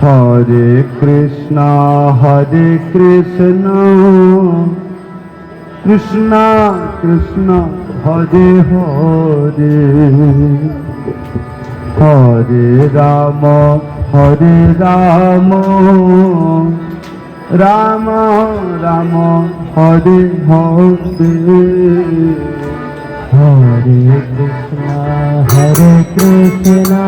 Hare Krishna, Krishna Krishna, Hare Hare, Hare Rama, Rama Rama, Hare Hare. Hare Krishna,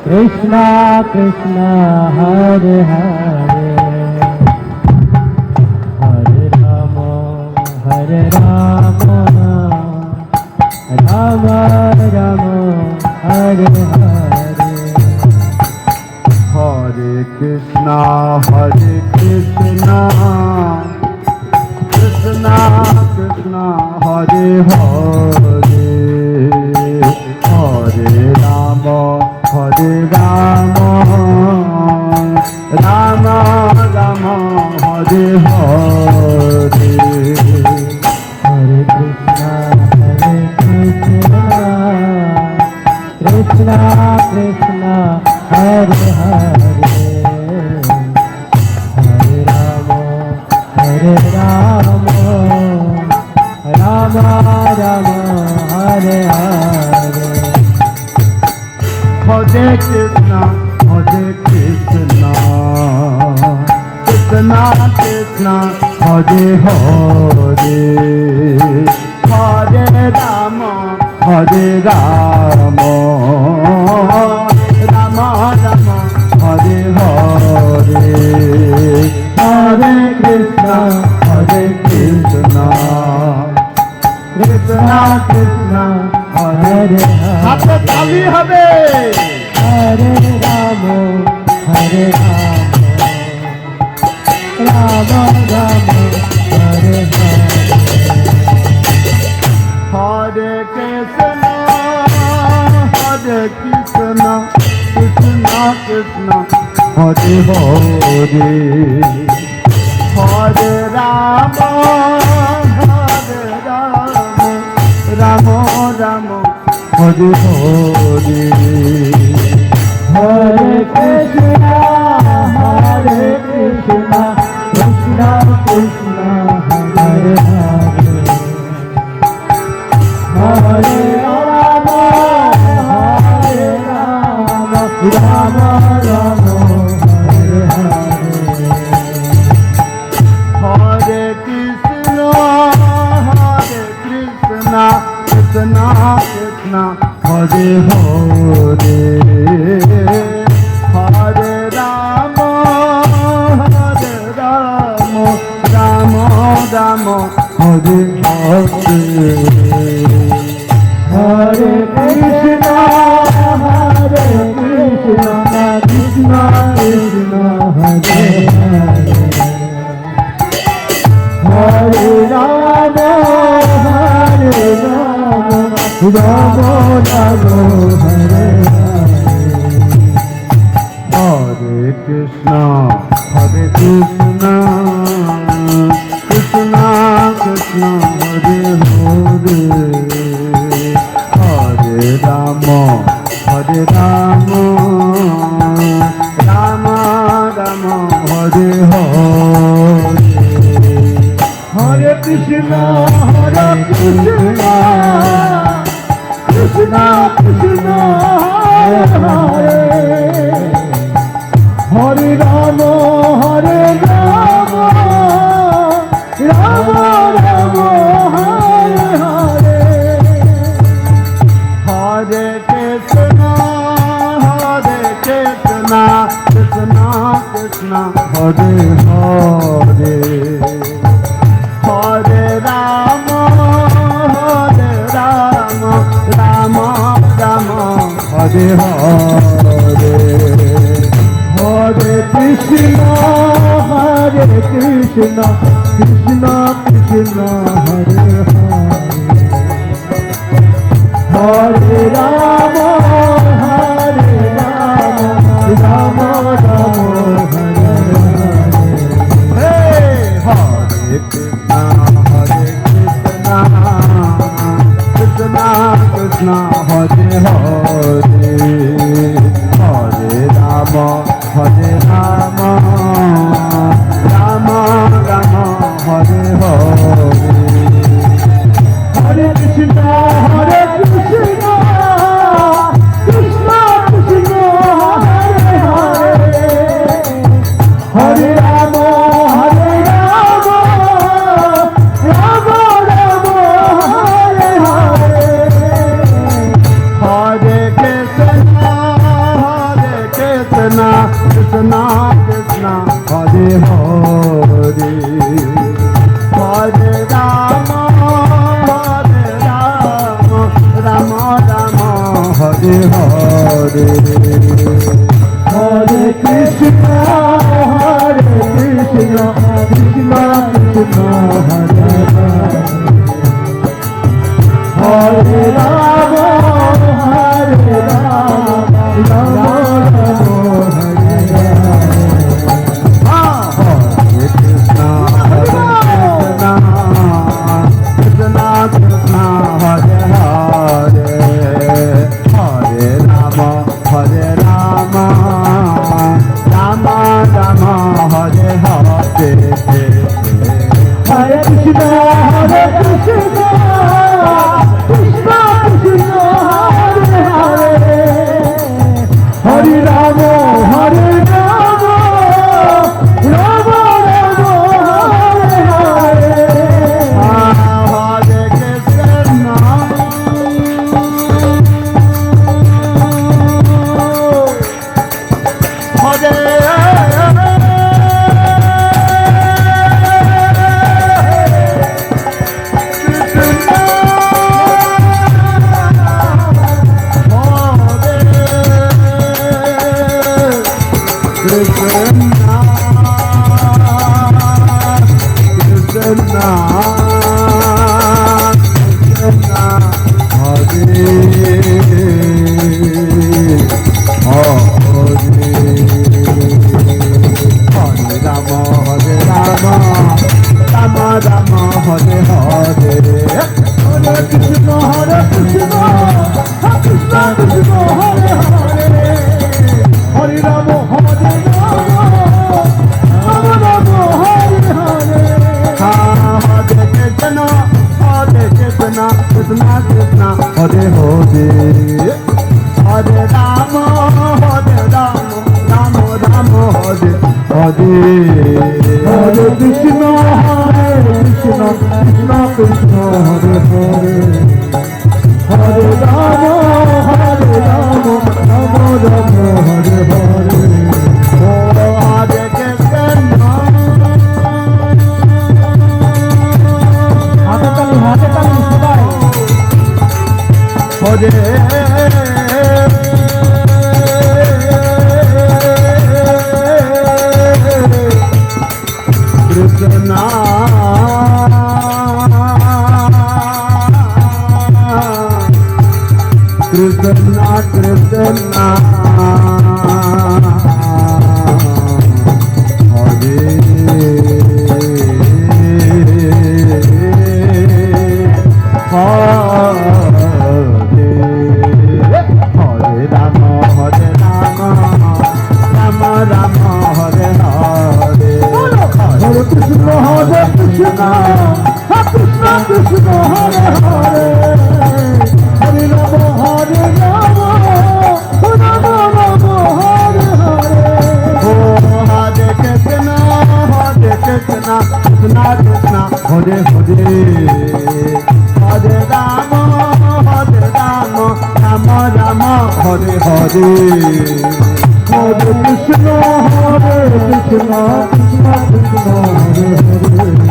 Krishna Krishna, Hare Hare, Hare Rama, Rama Rama, Hare Hare. Hare Krishna, Krishna Krishna, Hare Hare, Hare Rama, Rama Rama, Hare Hare. Hare Krishna, Krishna Krishna, Hare Hare, Hare Rama, Rama Rama, Hare Hare. Hare Krishna, Krishna Krishna, Hare Hare, Hare Rama, Rama Rama, Hare Hare. Hare Krishna, Krishna Krishna, Hare Hare. হাতে তালি হবে। Hare Rama, Rama Rama, Hare Hare. Hare Krishna, Krishna Krishna, Hare Hare, Hare Rama, Rama Rama, Hare Hare. Hare Krishna, Krishna Krishna, Hare Hare, Hare Rama, Rama Rama, Hare Hare. Hare Krishna, Krishna Krishna, Hare Hare, Hare Rama, Rama Rama, Hare Hare. Hare Krishna, Krishna Krishna, Hare Hare, Hare Rama, Rama Rama, Hare Hare. Hare Krishna, Krishna Krishna, Hare Hare, Hare Rama, Rama Rama, Hare Hare. Hare Krishna, Krishna Krishna, Hare Hare, Hare Rama, Rama Rama, Hare Hare. Hare Krishna, Krishna Krishna, Hare Hare, Hare Rama, Rama Rama, Hare Hare. Hare Krishna, Krishna Krishna, Hare Hare, Hare Rama, Rama Rama, Hare Hare. Hey, Hare Krishna, Krishna Krishna, Hare Hare, Hare Rama, হরে রাম রাম রাম হরে হরে হরে কৃষ্ণ কৃষ্ণ কৃষ্ণ হরে হরে হরে রাম রাম রাম হরে হরে হরে কৃষ্ণ কৃষ্ণ কৃষ্ণ হরে হরে হরে রাম রাম রাম হরে হরে হরে কৃষ্ণ কৃষ্ণ কৃষ্ণ হরে হরে রাম রাম রাম হরে হরে কৃষ্ণ কৃষ্ণ কৃষ্ণ হরে হরে হরে রাম রাম রাম হরে হরে হরে কৃষ্ণ কৃষ্ণ কৃষ্ণ কৃষ্ণ হরে হরে হরে রাম রাম রাম হরে হরে হরে কৃষ্ণ হরে Krishna Krishna Hare Hare Hare Ram Ram Ram Hare Hare Hare Krishna Krishna Krishna Hare Hare Hare Ram Ram Ram Hare Hare Hare Krishna হাতে তালি সবাই হরে কৃষ্ণ কৃষ্ণ কৃষ্ণ হরে হরে রাম রাম রাম হরে হরে হরে কৃষ্ণ কৃষ্ণ কৃষ্ণ হরে হরে হরে রাম রাম রাম হরে হরে হরে কৃষ্ণ কৃষ্ণ কৃষ্ণ হরে হরে হরে রাম রাম রাম হরে হরে হরে কৃষ্ণ কৃষ্ণ কৃষ্ণ হরে হরে